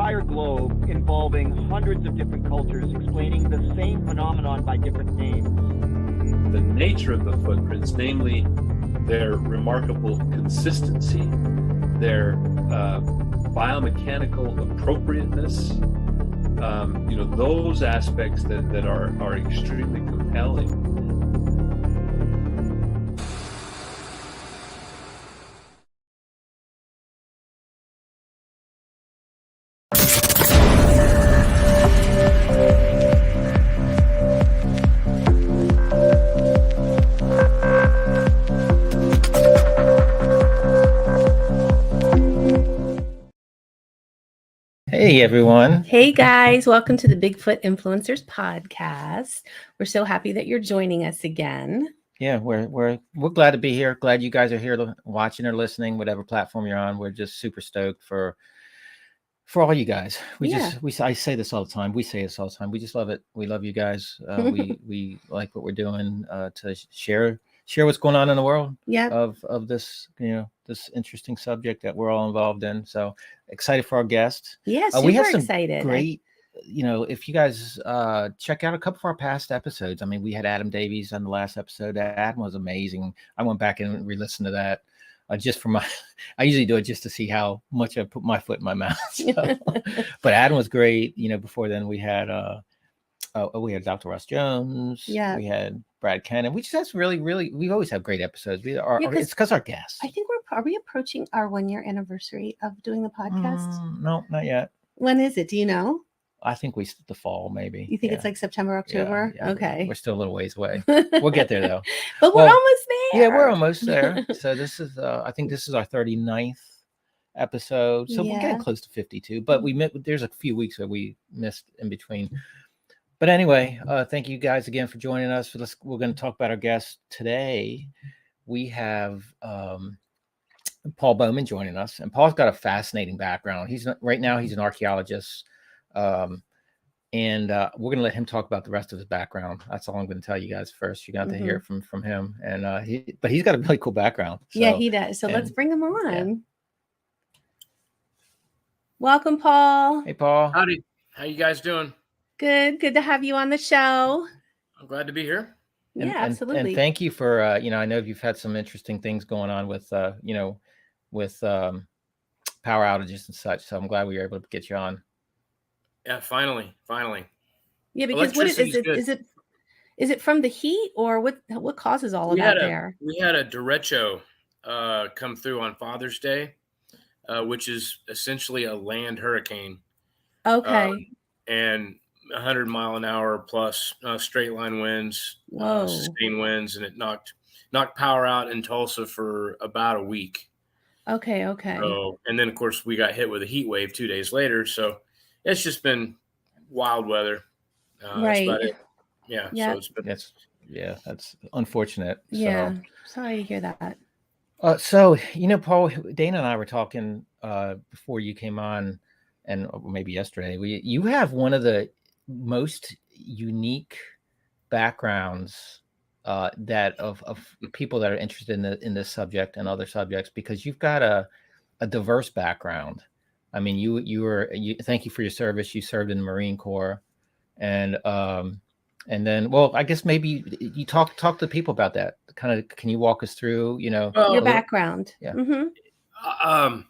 entire globe involving hundreds of different cultures explaining the same phenomenon by different names. The nature of the footprints, namely their remarkable consistency, their biomechanical appropriateness, those aspects that are extremely compelling. Hey everyone. Hey guys, welcome to the Bigfoot Influencers podcast. We're so happy that you're joining us again. Yeah, we're glad to be here. Glad you guys are here watching or listening, whatever platform you're on. We're just super stoked for all you guys. I say this all the time. We say this all the time. We just love it. We love you guys. We like what we're doing to share what's going on in the world. Yeah. Of this, this interesting subject that we're all involved in. So excited for our guest. Yeah, we have some excited. Great, if you guys check out a couple of our past episodes. I mean, we had Adam Davies on the last episode. Adam was amazing. I went back and re-listened to that. Just for I usually do it just to see how much I put my foot in my mouth. So. But Adam was great. Before then we had Dr. Ross Jones. Yeah. We had Brad Cannon. We just have we always have great episodes. It's because our guests. I think are we approaching our 1-year anniversary of doing the podcast? No, not yet. When is it? Do you know? I think the fall, maybe. You think it's like September, October? Yeah, okay. We're still a little ways away. We'll get there though. But we're almost there. Yeah, we're almost there. So this is, I think this is our 39th episode. So we're getting close to 52, but there's a few weeks that we missed in between. But anyway, thank you guys again for joining us. We're going to talk about our guest today. We have Paul Bowman joining us, and Paul's got a fascinating background. Right now he's an archaeologist. And we're going to let him talk about the rest of his background. That's all I'm going to tell you guys first. You're going to hear from him. And but he's got a really cool background. So, yeah, he does. So let's bring him on. Yeah. Welcome, Paul. Hey, Paul. Howdy. How you guys doing? Good to have you on the show. I'm glad to be here. Absolutely. And thank you for I know you've had some interesting things going on with with power outages and such. So I'm glad we were able to get you on. Yeah, finally. Yeah, because what is it from the heat, or what causes all of that there? We had a derecho come through on Father's Day, which is essentially a land hurricane. Okay. And 100 mile an hour plus straight line winds, sustained winds, and it knocked power out in Tulsa for about a week. Okay. So, and then of course we got hit with a heat wave 2 days later. So it's just been wild weather. Right. That's about it. Yeah. Yeah. So it's been. That's unfortunate. Yeah. Sorry to hear that. So, Paul, Dana and I were talking before you came on, and maybe yesterday. You have one of the most unique backgrounds that of people that are interested in this subject and other subjects, because you've got a diverse background. I mean, thank you for your service. You served in the Marine Corps, and then, well, I guess maybe you talk to people about that. Kind of, can you walk us through, your background? Yeah. Mm-hmm.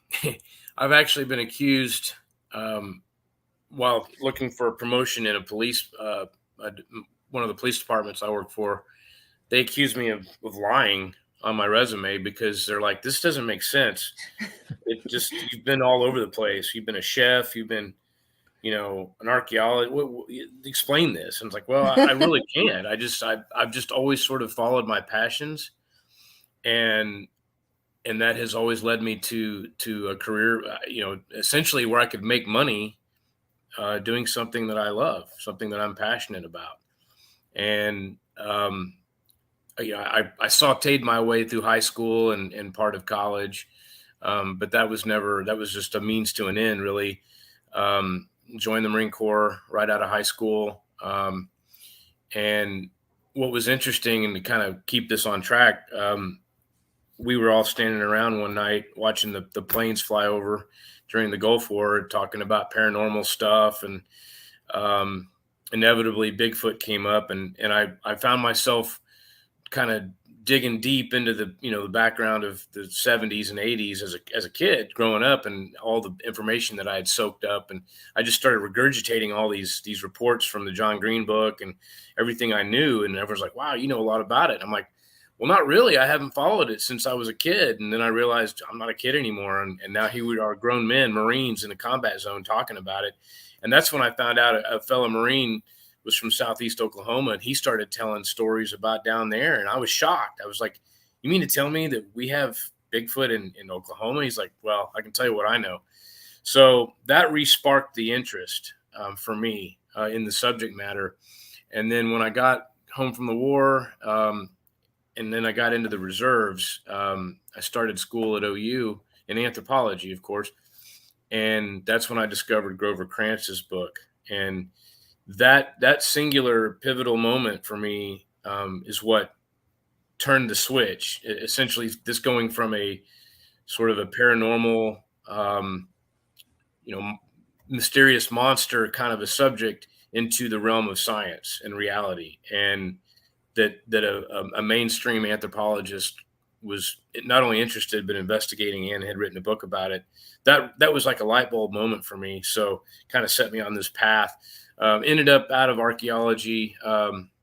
I've actually been accused while looking for a promotion in one of the police departments I work for. They accused me of lying on my resume because they're like, this doesn't make sense. You've been all over the place. You've been a chef. You've been, an archaeologist. Explain this. And it's like, well, I really can't. I've just always sort of followed my passions, and that has always led me to a career, essentially where I could make money doing something that I love, something that I'm passionate about. And I sauteed my way through high school and part of college. But that was just a means to an end, really. Joined the Marine Corps right out of high school. And what was interesting, and to kind of keep this on track, we were all standing around one night watching the planes fly over during the Gulf War, talking about paranormal stuff, and inevitably Bigfoot came up, and I found myself kind of digging deep into the background of the 70s and 80s as a kid growing up, and all the information that I had soaked up, and I just started regurgitating all these reports from the John Green book and everything I knew, and everyone's like, wow, you know a lot about it. I'm like, well, not really. I haven't followed it since I was a kid. And then I realized I'm not a kid anymore. And now here we are, grown men, Marines in the combat zone, talking about it. And that's when I found out a fellow Marine was from Southeast Oklahoma, and he started telling stories about down there. And I was shocked. I was like, you mean to tell me that we have Bigfoot in Oklahoma? He's like, well, I can tell you what I know. So that re-sparked the interest for me in the subject matter. And then when I got home from the war, and then I got into the reserves, I started school at OU in anthropology, of course. And that's when I discovered Grover Krantz's book. And that singular pivotal moment for me is what turned the switch. Essentially, this going from a sort of a paranormal, mysterious monster kind of a subject into the realm of science and reality. And that a mainstream anthropologist was not only interested, but investigating, and had written a book about it. That was like a light bulb moment for me. So kind of set me on this path. Ended up out of archaeology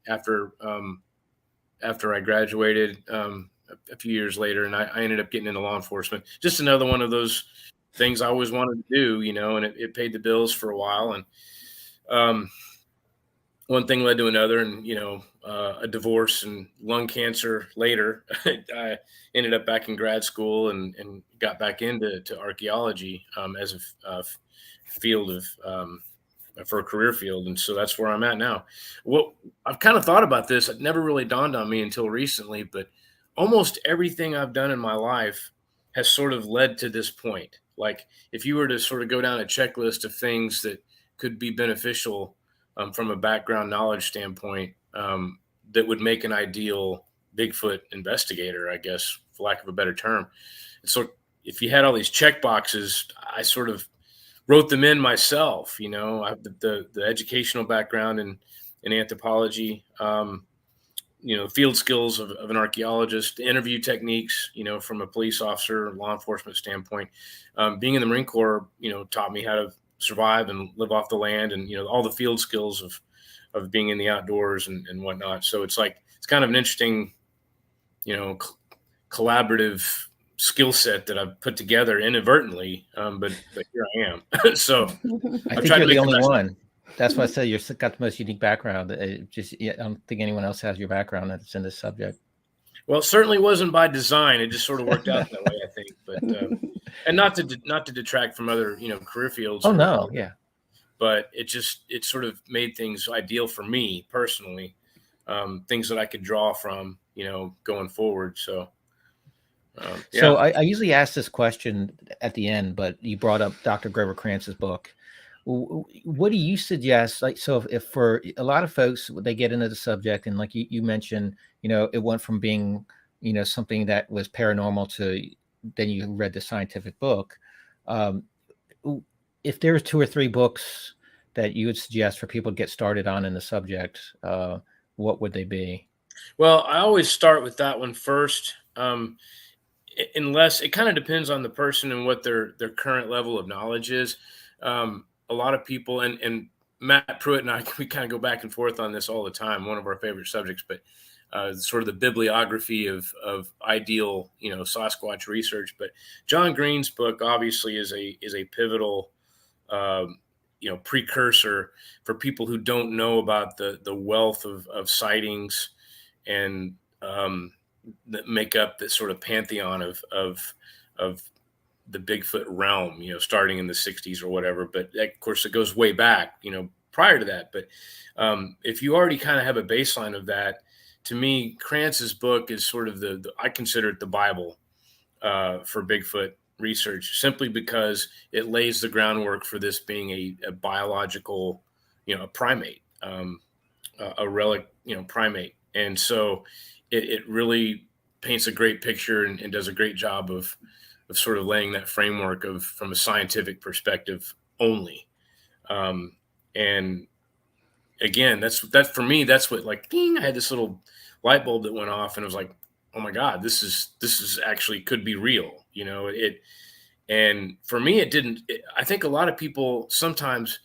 after I graduated a few years later, and I ended up getting into law enforcement. Just another one of those things I always wanted to do, and it paid the bills for a while. And one thing led to another, and a divorce and lung cancer later. I ended up back in grad school and got back into archaeology as a field of for a career field, and so that's where I'm at now. Well, I've kind of thought about this. It never really dawned on me until recently, but almost everything I've done in my life has sort of led to this point. Like if you were to sort of go down a checklist of things that could be beneficial from a background knowledge standpoint, that would make an ideal Bigfoot investigator, I guess, for lack of a better term. And so if you had all these check boxes, I sort of wrote them in myself. I have the educational background in anthropology, field skills of an archaeologist, interview techniques, from a police officer, law enforcement standpoint. Being in the Marine Corps, taught me how to survive and live off the land, and all the field skills of being in the outdoors and whatnot. So it's kind of an interesting collaborative skill set that I've put together inadvertently, but here I am. So I think you're the only one. That's why I said you've got the most unique background. I don't think anyone else has your background that's in this subject. Well, it certainly wasn't by design. It just sort of worked out that way, I think. But and not to detract from other career fields. Oh no, yeah. But it sort of made things ideal for me personally, things that I could draw from going forward. So. Yeah. So I usually ask this question at the end, but you brought up Dr. Grover Krantz's book. What do you suggest? So if for a lot of folks, they get into the subject, and like you mentioned, it went from being, something that was paranormal to then you read the scientific book. If there's 2 or 3 books that you would suggest for people to get started on in the subject, what would they be? Well, I always start with that one first. Unless it kind of depends on the person and what their current level of knowledge is. A lot of people, and Matt Pruitt and I, we kind of go back and forth on this all the time, one of our favorite subjects, but sort of the bibliography of ideal, Sasquatch research. But John Green's book obviously is a pivotal, precursor for people who don't know about the wealth of sightings and that make up this sort of pantheon of the Bigfoot realm, starting in the 60s or whatever. But of course it goes way back, prior to that. But if you already kind of have a baseline of that, to me, Krantz's book is sort of I consider it the Bible for Bigfoot research, simply because it lays the groundwork for this being a biological, a primate, a relic, primate. And so it really paints a great picture and does a great job of sort of laying that framework from a scientific perspective only. And again, that's for me, that's what, like, ding, I had this little light bulb that went off, and I was like, oh my God, this is actually could be real, and for me, it didn't. I think a lot of people sometimes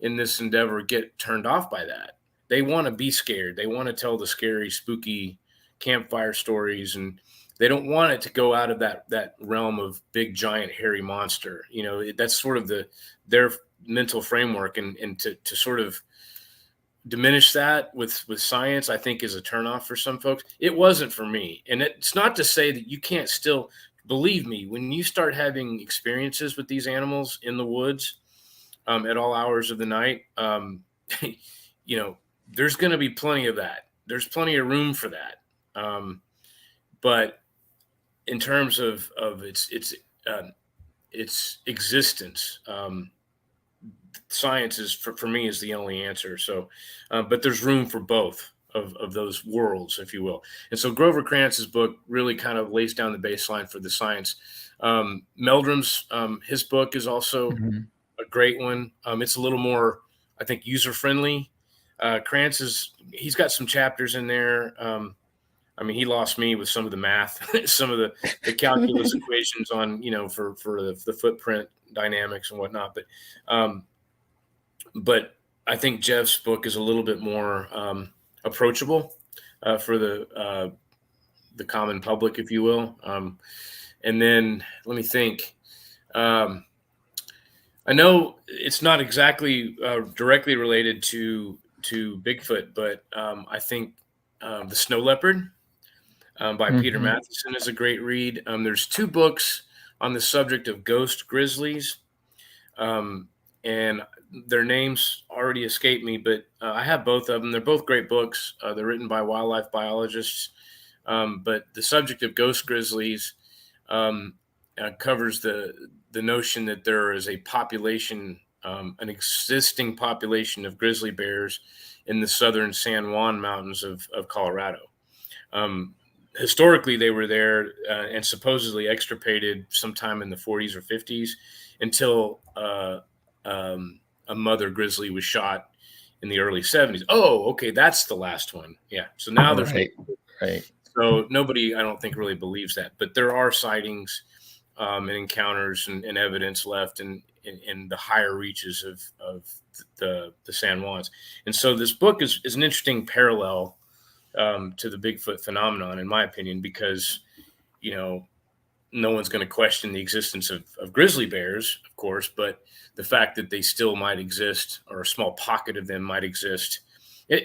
in this endeavor get turned off by that. They want to be scared. They want to tell the scary, spooky campfire stories, and they don't want it to go out of that realm of big, giant, hairy monster. That's sort of their mental framework, and to sort of diminish that with science, I think, is a turnoff for some folks. It wasn't for me, and it's not to say that you can't still. Believe me, when you start having experiences with these animals in the woods at all hours of the night, there's going to be plenty of that. There's plenty of room for that. But in terms of its existence, science is for me is the only answer. So, but there's room for both of those worlds, if you will. And so Grover Krantz's book really kind of lays down the baseline for the science. Meldrum's his book is also a great one. It's a little more, I think, user friendly. Krantz he's got some chapters in there. I mean, he lost me with some of the math, some of the calculus equations on, for the footprint dynamics and whatnot. But I think Jeff's book is a little bit more approachable for the common public, if you will. And then let me think. I know it's not exactly directly related to Bigfoot, but I think The Snow Leopard by Peter Matheson is a great read. There's 2 books on the subject of ghost grizzlies, and their names already escape me, but I have both of them. They're both great books. They're written by wildlife biologists, but the subject of ghost grizzlies covers the notion that there is a population, an existing population of grizzly bears in the southern San Juan Mountains of Colorado. Historically, they were there and supposedly extirpated sometime in the 40s or 50s until a mother grizzly was shot in the early 70s. Oh, okay, that's the last one. Yeah. So now there's right. So nobody, I don't think, really believes that, but there are sightings and encounters and evidence left in the higher reaches of the San Juans. And so this book is an interesting parallel to the Bigfoot phenomenon, in my opinion, because, no one's going to question the existence of grizzly bears, of course, but the fact that they still might exist, or a small pocket of them might exist,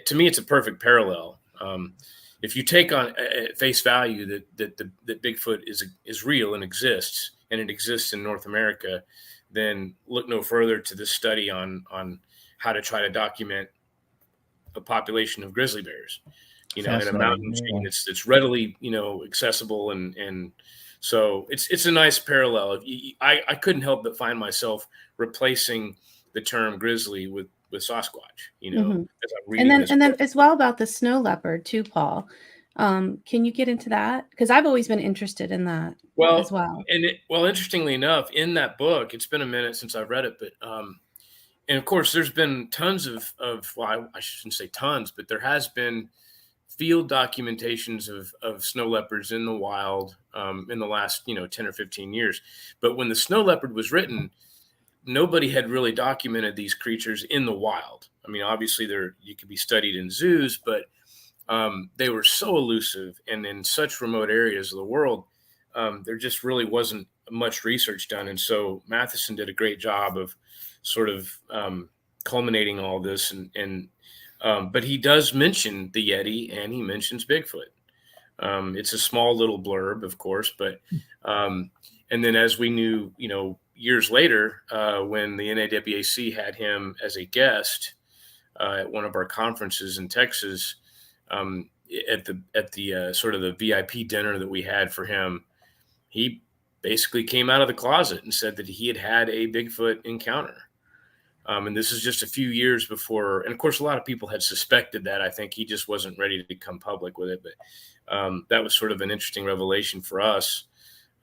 to me, it's a perfect parallel. If you take on at face value that Bigfoot is real and exists, and it exists in North America, then look no further to this study on how to try to document a population of grizzly bears, in a mountain chain that's readily, accessible. And so it's a nice parallel. I couldn't help but find myself replacing the term grizzly with Sasquatch, as I'm reading and then as well about the snow leopard too, Paul. Can you get into that? Because I've always been interested in that as well. And interestingly enough, in that book, it's been a minute since I've read it, but and of course, there's been tons of well, I shouldn't say tons, but there has been field documentations of snow leopards in the wild in the last 10 or 15 years. But when the snow leopard was written, nobody had really documented these creatures in the wild. I mean, obviously you could be studied in zoos, but they were so elusive and in such remote areas of the world, there just really wasn't much research done. And so Matheson did a great job of sort of culminating all this. But he does mention the Yeti, and he mentions Bigfoot. It's a small little blurb, of course, but and then as we knew, years later, when the NAWAC had him as a guest at one of our conferences in Texas, at the sort of the VIP dinner that we had for him, he basically came out of the closet and said that he had a Bigfoot encounter. And this is just a few years before, and of course, a lot of people had suspected that. I think he just wasn't ready to come public with it, but that was sort of an interesting revelation for us.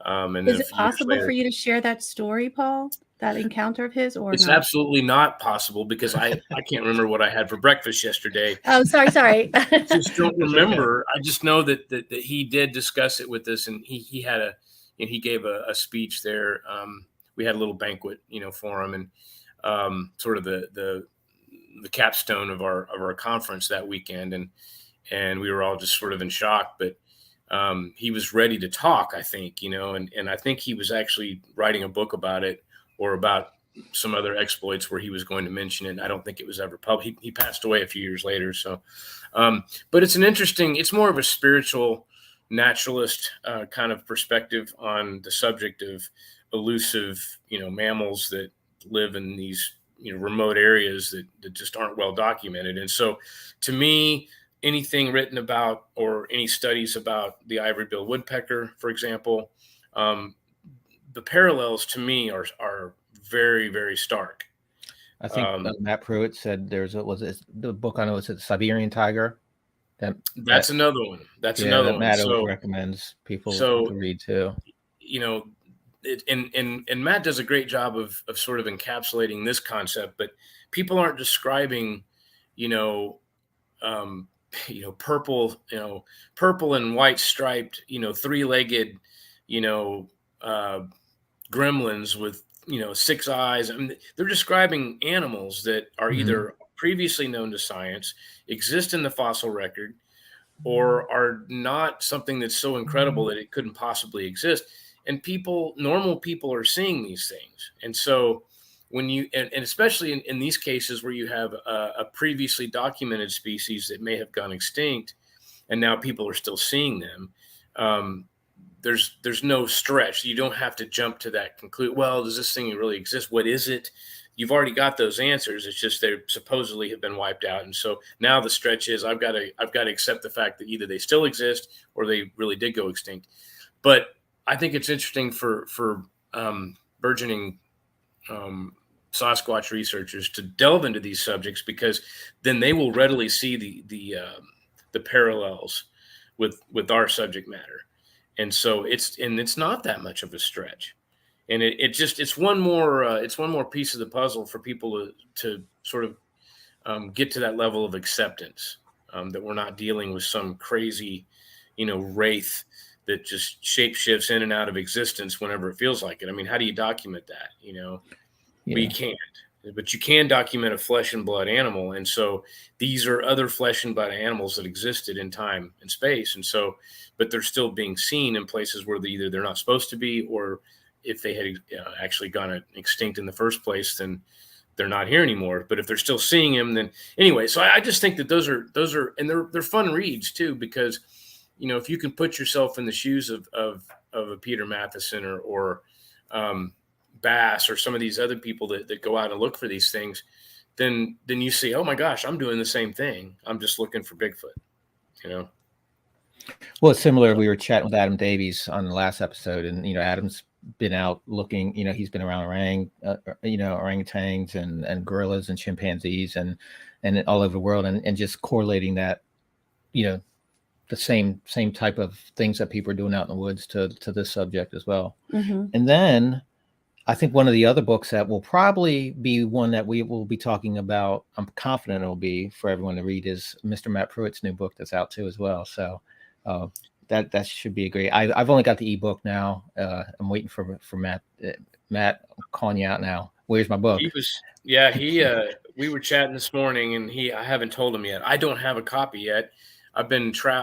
And is it possible for you to share that story, Paul? That encounter of his, or it's not? absolutely not possible, because I can't remember what I had for breakfast yesterday. Oh, sorry. I just don't remember. I just know that he did discuss it with us, and he gave a speech there. We had a little banquet, for him, and sort of the capstone of our conference that weekend, and we were all just sort of in shock, but he was ready to talk, I think, and I think he was actually writing a book about it, or about some other exploits where he was going to mention it. I don't think it was ever published. He passed away a few years later. So, but it's more of a spiritual naturalist kind of perspective on the subject of elusive, mammals that live in these, remote areas that just aren't well documented. And so to me, anything written about, or any studies about the ivory-billed woodpecker, for example, the parallels to me are very, very stark. I think Matt Pruitt said the book I know is the Siberian tiger. That's another one. That's another one. Matt always recommends people to read too. And Matt does a great job of sort of encapsulating this concept, but people aren't describing, purple and white striped, three-legged, gremlins with, 6 eyes. I mean, they're describing animals that are either previously known to science, exist in the fossil record, or are not something that's so incredible that it couldn't possibly exist. And normal people are seeing these things. And so when and especially in these cases where you have a previously documented species that may have gone extinct, and now people are still seeing them, there's no stretch. You don't have to jump to that conclusion. Well, does this thing really exist? What is it? You've already got those answers. It's just they supposedly have been wiped out. And so now the stretch is I've got to accept the fact that either they still exist or they really did go extinct. But I think it's interesting for burgeoning Sasquatch researchers to delve into these subjects, because then they will readily see the parallels with our subject matter. And so it's not that much of a stretch, and it's one more piece of the puzzle for people to sort of get to that level of acceptance, that we're not dealing with some crazy, wraith that just shapeshifts in and out of existence whenever it feels like it. I mean, how do you document that? We can't, but you can document a flesh and blood animal. And so these are other flesh and blood animals that existed in time and space. And so, but they're still being seen in places where either they're not supposed to be, or if they had actually gone extinct in the first place, then they're not here anymore. But if they're still seeing him, then anyway, so I just think that those are, and they're fun reads too, because, if you can put yourself in the shoes of a Peter Matheson or Bass or some of these other people that go out and look for these things, then you see, oh my gosh, I'm doing the same thing. I'm just looking for Bigfoot, Well, it's similar. We were chatting with Adam Davies on the last episode, and Adam's been out looking. He's been around orangutans and gorillas and chimpanzees and all over the world, and just correlating that, the same type of things that people are doing out in the woods to this subject as well. And then I think one of the other books that will probably be one that we will be talking about, I'm confident it will be for everyone to read, is Mr. Matt Pruitt's new book that's out too as well. So that should be a great. I've only got the ebook now. I'm waiting for Matt. Matt, I'm calling you out now. Where's my book? We were chatting this morning, and I haven't told him yet. I don't have a copy yet. I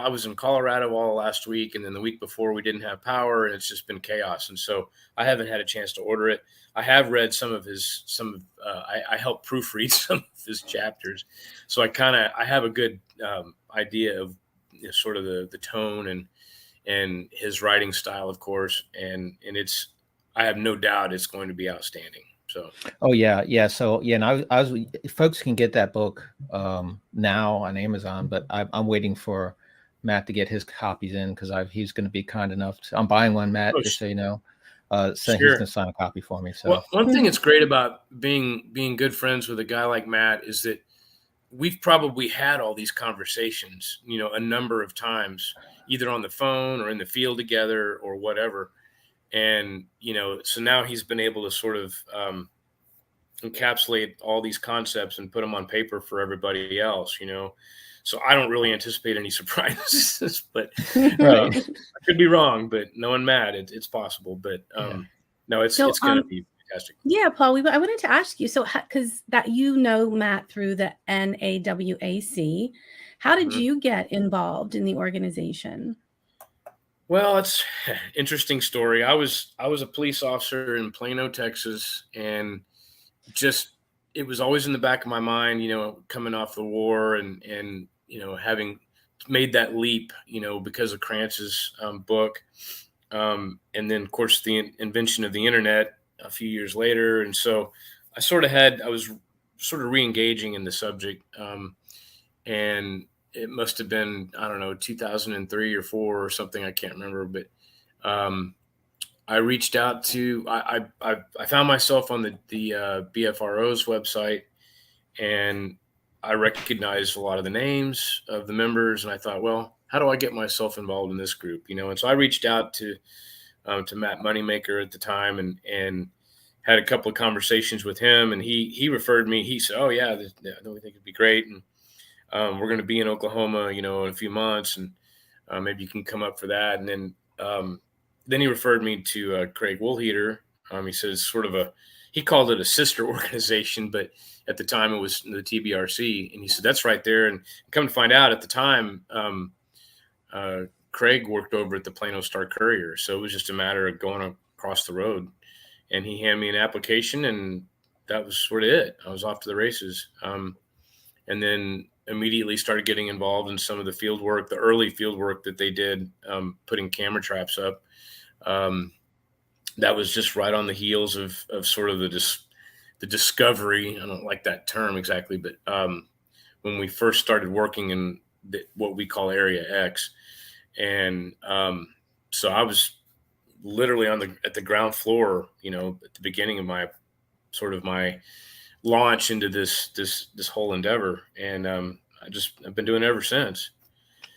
was in Colorado all last week, and then the week before we didn't have power, and it's just been chaos. And so I haven't had a chance to order it. I have read I helped proofread some of his chapters. So I have a good idea of sort of the tone and his writing style, of course. And I have no doubt it's going to be outstanding. So. Oh yeah. So and I was folks can get that book now on Amazon, but I'm waiting for Matt to get his copies in, because he's going to be kind enough. I'm buying one, Matt, just so you know. So he's Sure. going to sign a copy for me. So Well, one thing that's great about being good friends with a guy like Matt is that we've probably had all these conversations, a number of times, either on the phone or in the field together or whatever. And, so now he's been able to sort of encapsulate all these concepts and put them on paper for everybody else, So I don't really anticipate any surprises, but I could be wrong, but knowing Matt, it's possible. But no, it's going to be fantastic. Yeah, Paul, I wanted to ask you, so because that Matt through the NAWAC, how did you get involved in the organization? Well, it's an interesting story. I was a police officer in Plano, Texas, and it was always in the back of my mind, coming off the war and having made that leap, because of Krantz's book. And then, of course, the invention of the internet a few years later. And so I was sort of re-engaging in the subject. And it must have been, I don't know, 2003 or 4 or something. I can't remember, but I reached out to, I found myself on the BFRO's website, and I recognized a lot of the names of the members, and I thought, well, how do I get myself involved in this group? And so I reached out to Matt Moneymaker at the time and had a couple of conversations with him, and he referred me. He said, oh yeah, I think it'd be great. And we're going to be in Oklahoma, in a few months, and maybe you can come up for that. And then he referred me to Craig Woolheater. He says he called it a sister organization, but at the time it was the TBRC. And he said, that's right there. And come to find out, at the time, Craig worked over at the Plano Star Courier. So it was just a matter of going across the road, and he handed me an application, and that was sort of it. I was off to the races. And then immediately started getting involved in some of the field work, the early field work that they did, putting camera traps up. That was just right on the heels of sort of the discovery. I don't like that term exactly, but when we first started working in what we call Area X. And so I was literally at the ground floor, at the beginning of my launch into this whole endeavor. And I've been doing it ever since.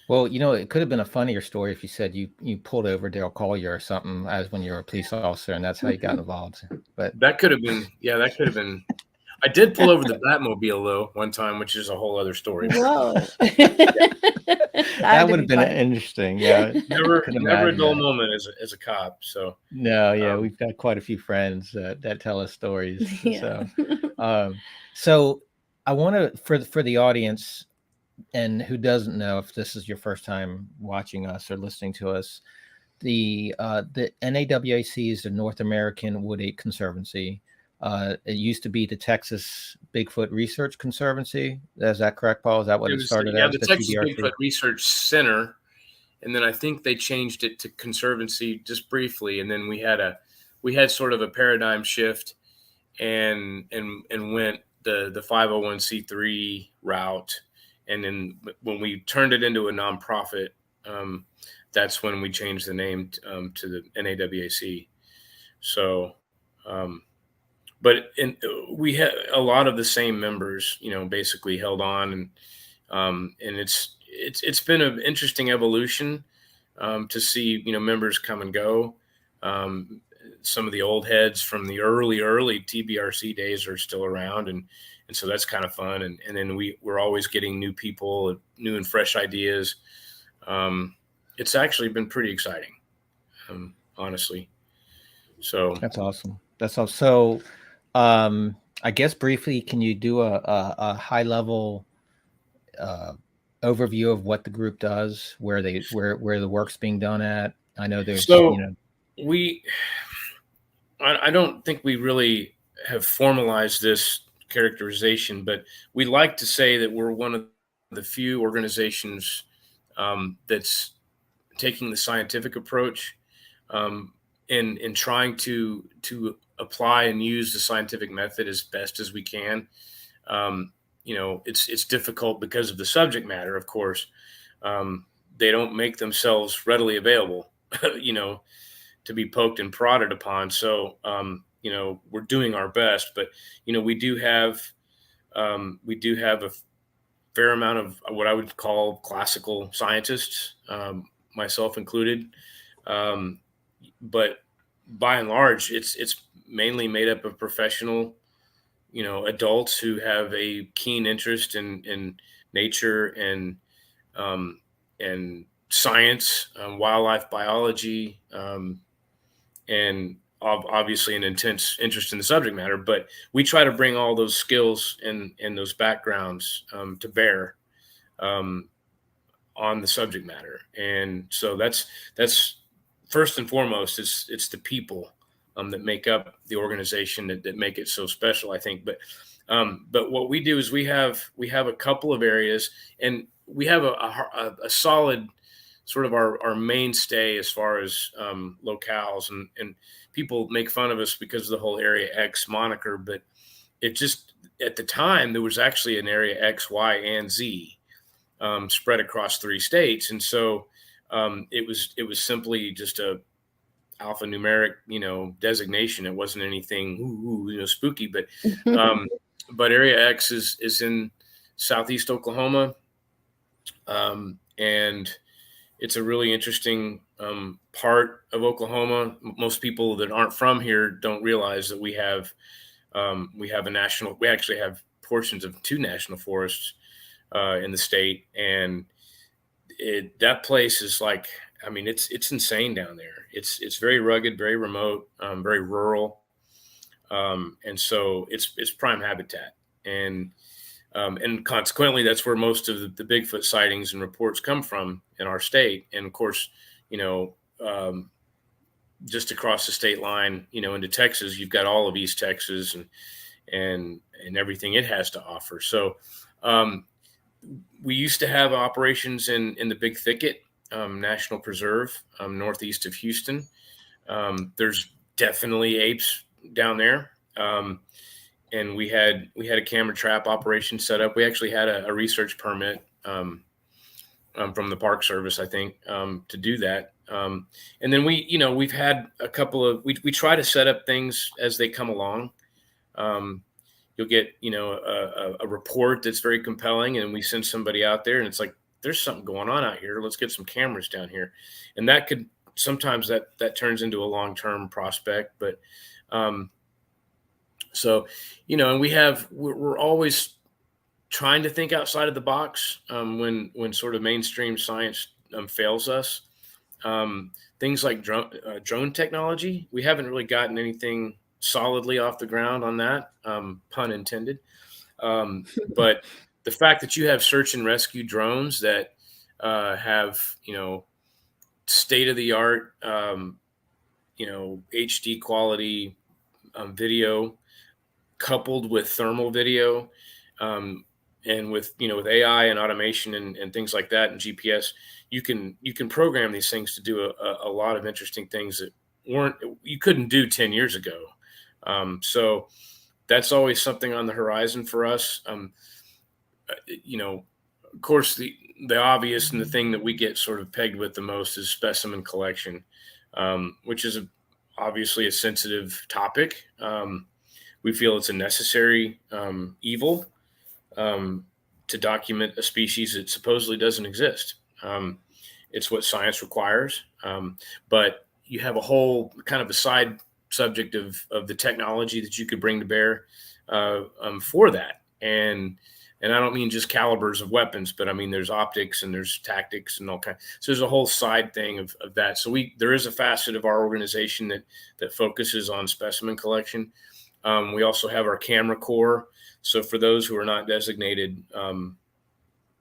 Well, it could have been a funnier story if you said you pulled over Dale Collier or something as when you were a police officer, and that's how you got involved. But that could have been. I did pull over the Batmobile though one time, which is a whole other story. Whoa. that would have been interesting. Yeah. Never a dull moment as a cop. So no, yeah, we've got quite a few friends that tell us stories. Yeah. So I want to, for the audience, and who doesn't know, if this is your first time watching us or listening to us, the NAWAC is the North American Woodape Conservancy. It used to be the Texas Bigfoot Research Conservancy. Is that correct, Paul? Is that what it started as? The Texas Bigfoot Research Center, and then I think they changed it to Conservancy just briefly, and then we had sort of a paradigm shift and went the 501c3 route. And then when we turned it into a nonprofit, that's when we changed the name to the NAWAC. So, but we had a lot of the same members, basically held on, and it's been an interesting evolution to see, members come and go. Some of the old heads from the early TBRC days are still around, and so that's kind of fun. And then we're always getting new people, new and fresh ideas. It's actually been pretty exciting, honestly. So that's awesome. So, I guess briefly, can you do a high level overview of what the group does, where the work's being done at? I know there's I don't think we really have formalized this characterization, but we like to say that we're one of the few organizations that's taking the scientific approach in trying to apply and use the scientific method as best as we can. It's difficult because of the subject matter, of course. They don't make themselves readily available, be poked and prodded upon. So, we're doing our best, but, we do have a fair amount of what I would call classical scientists, myself included. But by and large, it's mainly made up of professional, adults who have a keen interest in nature and science, wildlife biology, and obviously an intense interest in the subject matter. But we try to bring all those skills and those backgrounds to bear on the subject matter. And so that's first and foremost, it's the people that make up the organization that make it so special, I think. But what we do is we have a couple of areas, and we have a solid sort of our mainstay as far as locales, and people make fun of us because of the whole Area X moniker, but it just, at the time, there was actually an Area X, Y, and Z spread across 3 states. And so it was simply just a alphanumeric, designation. It wasn't anything, spooky, but Area X is in Southeast Oklahoma. And it's a really interesting part of Oklahoma. Most people that aren't from here don't realize that we actually have portions of 2 national forests in the state. And that place is like, it's insane down there. It's very rugged, very remote, very rural. And so it's prime habitat. And consequently, that's where most of the Bigfoot sightings and reports come from in our state. And of course, just across the state line, into Texas, you've got all of East Texas and everything it has to offer. So we used to have operations in the Big Thicket National Preserve, northeast of Houston. There's definitely apes down there. And we had a camera trap operation set up. We actually had a research permit from the Park Service, I think, to do that. And then we've had a couple of, we try to set up things as they come along. You'll get, a report that's very compelling, and we send somebody out there, and it's like, there's something going on out here. Let's get some cameras down here. And that could, sometimes that turns into a long-term prospect, but, so, and we're always trying to think outside of the box when sort of mainstream science fails us. Things like drone technology, we haven't really gotten anything solidly off the ground on that, pun intended. But the fact that you have search and rescue drones that have, state-of-the-art, HD quality video, coupled with thermal video, and with AI and automation and things like that, and GPS, you can program these things to do a lot of interesting things that you couldn't do 10 years ago. So that's always something on the horizon for us. Of course, the obvious and the thing that we get sort of pegged with the most is specimen collection, which is obviously a sensitive topic. We feel it's a necessary evil to document a species that supposedly doesn't exist. It's what science requires. But you have a whole kind of a side subject of the technology that you could bring to bear for that. And I don't mean just calibers of weapons, but I mean, there's optics and there's tactics and all kinds. So there's a whole side thing of that. So there is a facet of our organization that focuses on specimen collection. We also have our camera corps. So for those who are not designated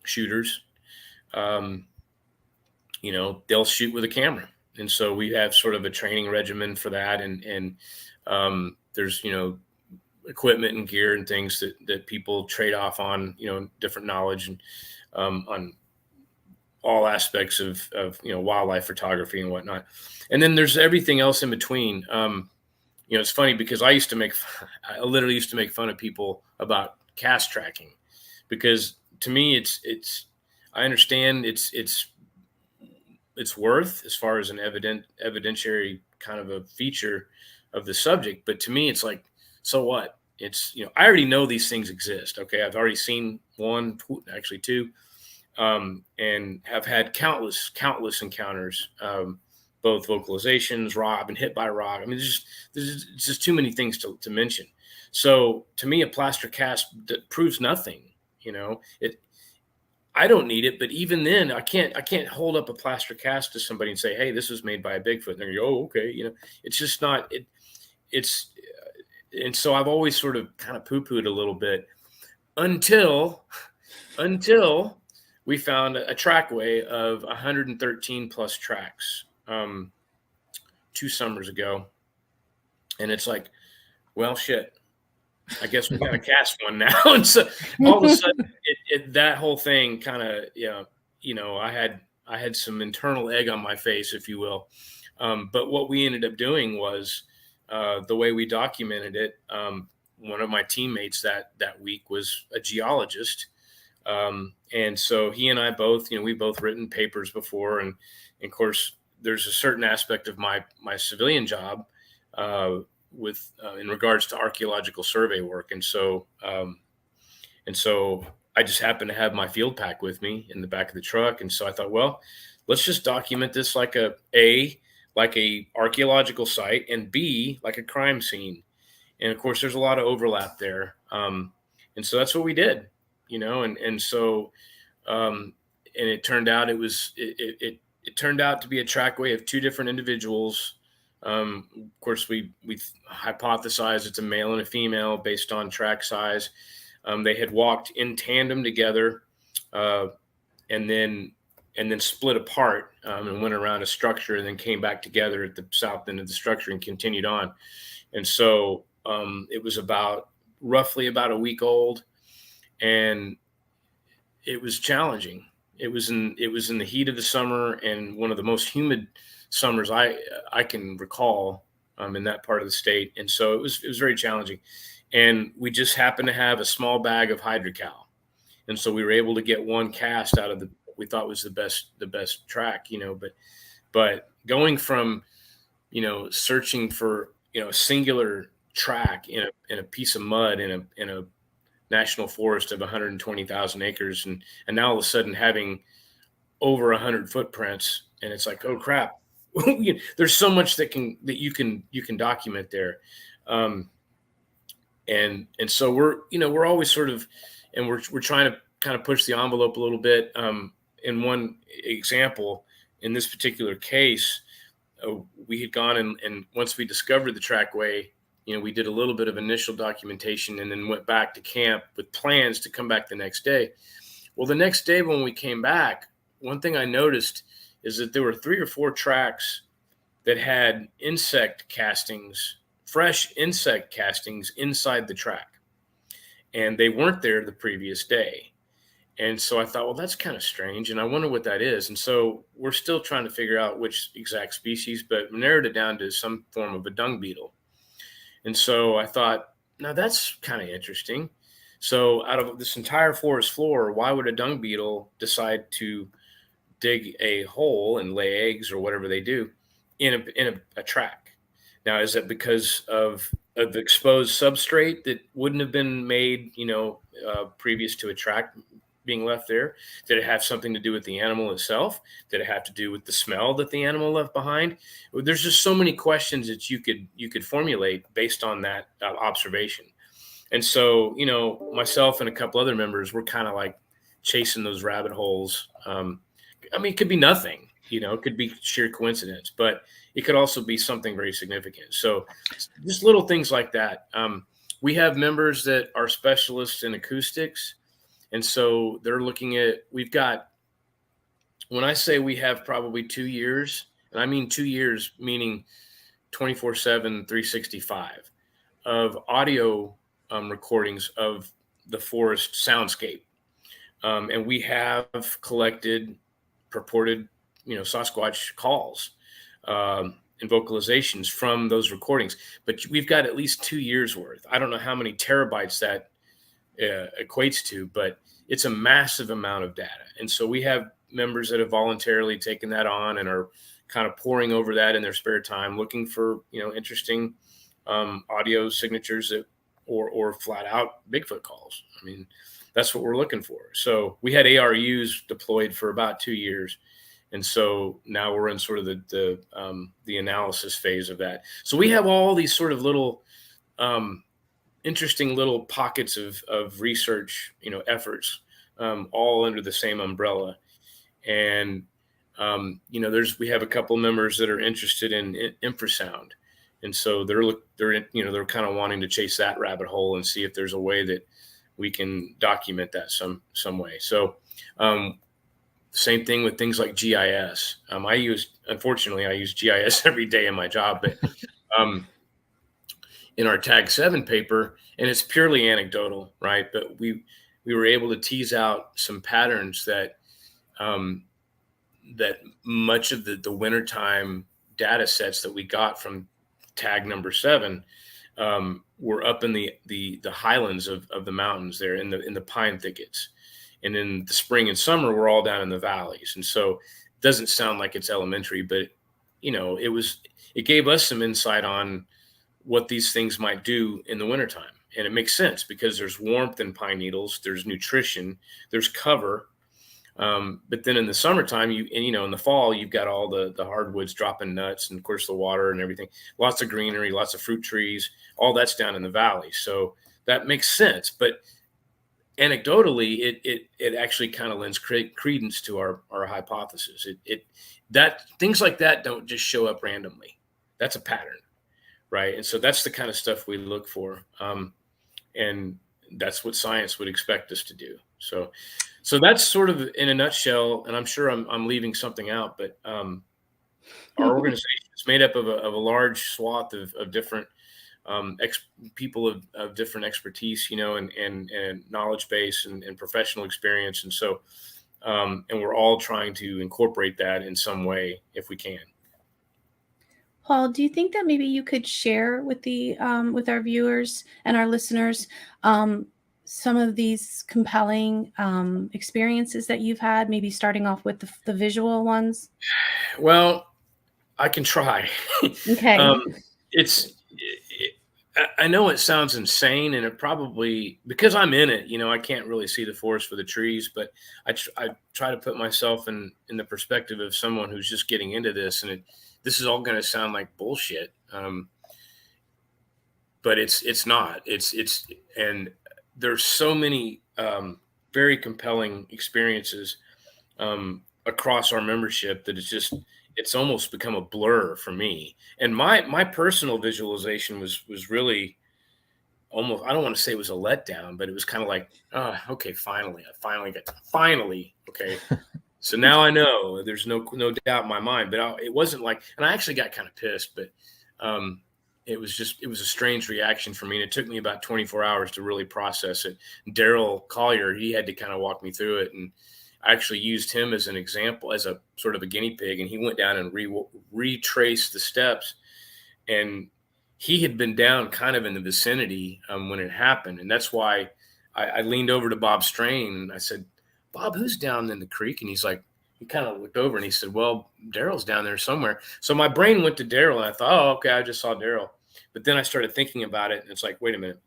shooters, they'll shoot with a camera. And so we have sort of a training regimen for that. And there's, equipment and gear and things that people trade off on, different knowledge and on all aspects of wildlife photography and whatnot. And then there's everything else in between. It's funny because I literally used to make fun of people about cast tracking, because to me, I understand it's its worth as far as an evidentiary kind of a feature of the subject. But to me, it's like, so what? It's, I already know these things exist. Okay. I've already seen one, actually two, and have had countless encounters, both vocalizations, been hit by rock. I mean, there's just too many things to mention. So to me, a plaster cast proves nothing. I don't need it, but even then, I can't hold up a plaster cast to somebody and say, "Hey, this was made by a Bigfoot." And they go, "Oh, okay." It's just not it. And so I've always sort of kind of poo-pooed a little bit until we found a trackway of 113 plus tracks 2 summers ago, and it's like, well, shit. I guess we got to cast one now. And so all of a sudden that whole thing kind of, I had some internal egg on my face, if you will. But what we ended up doing was the way we documented it. One of my teammates that week was a geologist. And so he and I both, we've both written papers before. And of course, there's a certain aspect of my civilian job, with in regards to archaeological survey work. And so I just happened to have my field pack with me in the back of the truck. And so I thought, well, let's just document this like a archaeological site, and B, like a crime scene. And of course there's a lot of overlap there. And so that's what we did, and it turned out it turned out to be a trackway of 2 different individuals. Of course, we hypothesized it's a male and a female based on track size. They had walked in tandem together, and then split apart, and went around a structure, and then came back together at the south end of the structure and continued on. And so it was roughly about a week old, and it was challenging. It was in the heat of the summer, and one of the most humid summers I can recall in that part of the state. And so it was very challenging. And we just happened to have a small bag of hydrocal. And so we were able to get one cast out of we thought was the best track, but going from, searching for, a singular track in a piece of mud in a national forest of 120,000 acres. And now all of a sudden having over 100 footprints, and it's like, oh crap. There's so much that you can document there. And so we're always sort of, and we're trying to kind of push the envelope a little bit. In one example, in this particular case, we had gone and once we discovered the trackway, we did a little bit of initial documentation and then went back to camp with plans to come back the next day. Well, the next day when we came back, one thing I noticed is that there were 3 or 4 tracks that had fresh insect castings inside the track. And they weren't there the previous day. And so I thought, well, that's kind of strange. And I wonder what that is. And so we're still trying to figure out which exact species, but we narrowed it down to some form of a dung beetle. And so I thought, now that's kind of interesting. So out of this entire forest floor, why would a dung beetle decide to dig a hole and lay eggs or whatever they do in a track? Now, is that because of the exposed substrate that wouldn't have been made, previous to a track being left there? Did it have something to do with the animal itself? Did it have to do with the smell that the animal left behind? There's just so many questions that you could formulate based on that observation. And so, myself and a couple other members were kind of like chasing those rabbit holes. It could be nothing, it could be sheer coincidence, but it could also be something very significant. So just little things like that. We have members that are specialists in acoustics. And so they're looking at, when I say we have probably 2 years, and I mean 2 years, meaning 24/7, 365 of audio recordings of the forest soundscape. And we have collected purported, Sasquatch calls and vocalizations from those recordings, but we've got at least 2 years worth. I don't know how many terabytes that equates to, but it's a massive amount of data. And so we have members that have voluntarily taken that on and are kind of poring over that in their spare time, looking for, interesting audio signatures or flat out Bigfoot calls. I mean, that's what we're looking for. So we had ARUs deployed for about 2 years. And so now we're in sort of the analysis phase of that. So we have all these sort of little interesting little pockets of research, efforts, all under the same umbrella. And we have a couple members that are interested in infrasound, and so they're kind of wanting to chase that rabbit hole and see if there's a way that we can document that some way. So same thing with things like GIS. Unfortunately, I use GIS every day in my job, but in our Tag 7 paper, and it's purely anecdotal, right? But we were able to tease out some patterns that much of the wintertime data sets that we got from tag number 7 were up in the highlands of the mountains there in the pine thickets. And in the spring and summer, we're all down in the valleys. And so it doesn't sound like it's elementary, but it gave us some insight on what these things might do in the wintertime. And it makes sense because there's warmth in pine needles, there's nutrition, there's cover. But then in the summertime, in the fall, you've got all the hardwoods dropping nuts and of course the water and everything, lots of greenery, lots of fruit trees, all that's down in the valley. So that makes sense. But anecdotally, it actually kind of lends credence to our hypothesis. That things like that don't just show up randomly. That's a pattern, right? And so that's the kind of stuff we look for. And that's what science would expect us to do. So that's sort of in a nutshell, and I'm sure I'm leaving something out, but our organization is made up of a large swath of different people of different expertise, and knowledge base and professional experience. And so, and we're all trying to incorporate that in some way if we can. Paul, do you think that maybe you could share with with our viewers and our listeners some of these compelling experiences that you've had, maybe starting off with the visual ones? Well, I can try. Okay. I know it sounds insane, and it probably, because I'm in it, I can't really see the forest for the trees, but I try to put myself in the perspective of someone who's just getting into this, and this is all going to sound like bullshit. But it's not, and there's so many very compelling experiences across our membership that it's almost become a blur for me. And my personal visualization was really almost, I don't want to say it was a letdown, but it was kind of like, okay, finally, okay. So now I know there's no doubt in my mind, but it wasn't like, and I actually got kind of pissed, but it was a strange reaction for me. And it took me about 24 hours to really process it. Daryl Collier, he had to kind of walk me through it. And I actually used him as an example, as a sort of a guinea pig. And he went down and retraced the steps. And he had been down kind of in the vicinity when it happened. And that's why I leaned over to Bob Strain and I said, Bob, who's down in the creek? And he's like, he kind of looked over and he said, well, Daryl's down there somewhere. So my brain went to Daryl and I thought, oh, okay, I just saw Daryl. But then I started thinking about it and it's like, wait a minute.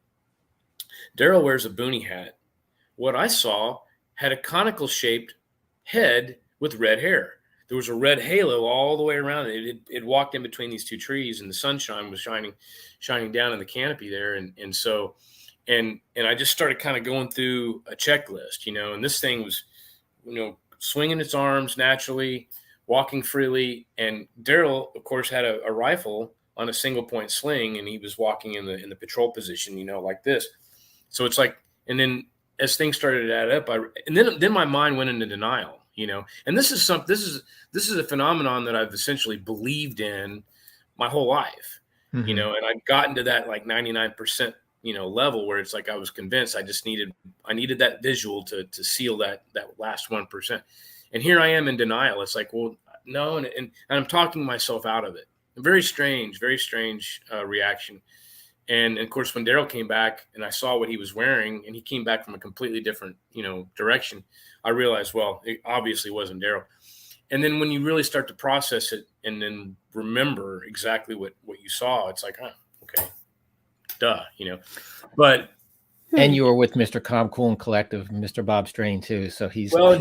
Daryl wears a boonie hat. What I saw had a conical shaped head with red hair. There was a red halo all the way around it. It walked in between these two trees and the sunshine was shining down in the canopy there. And so, and I just started kind of going through a checklist, and this thing was, swinging its arms naturally, walking freely. And Daryl, of course, had a rifle on a single point sling, and he was walking in the patrol position, like this. So it's like, and then as things started to add up, and then my mind went into denial, and this is a phenomenon that I've essentially believed in my whole life, and I've gotten to that like 99%, level where it's like, I was convinced I needed that visual to seal that last 1%. And here I am in denial. It's like, well, no. And I'm talking myself out of it. A very strange reaction. And of course, when Daryl came back and I saw what he was wearing, and he came back from a completely different, direction, I realized, well, it obviously wasn't Daryl. And then when you really start to process it and then remember exactly what you saw, it's like, okay, duh, But and you were with Mr. Calm, Cool, and Collective, Mr. Bob Strain too. So he's to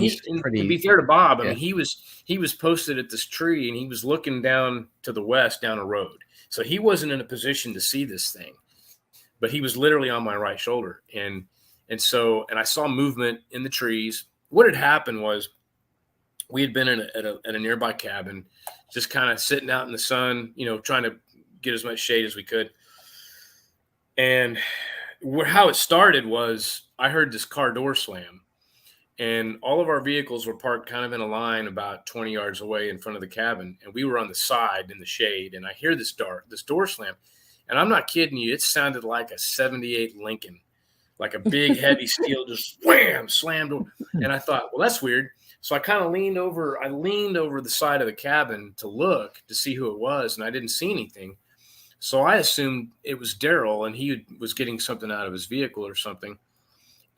be fair to Bob, I yeah. mean, he was posted at this tree and he was looking down to the west down a road. So he wasn't in a position to see this thing, but he was literally on my right shoulder. And I saw movement in the trees. What had happened was we had been at a nearby cabin, just kind of sitting out in the sun, trying to get as much shade as we could. And how it started was I heard this car door slam, and all of our vehicles were parked kind of in a line about 20 yards away in front of the cabin. And we were on the side in the shade, and I hear this door slam. And I'm not kidding you. It sounded like a 78 Lincoln, like a big heavy steel, just wham, slammed. And I thought, well, that's weird. So I kind of leaned over the side of the cabin to look to see who it was. And I didn't see anything. So I assumed it was Daryl, and he was getting something out of his vehicle or something.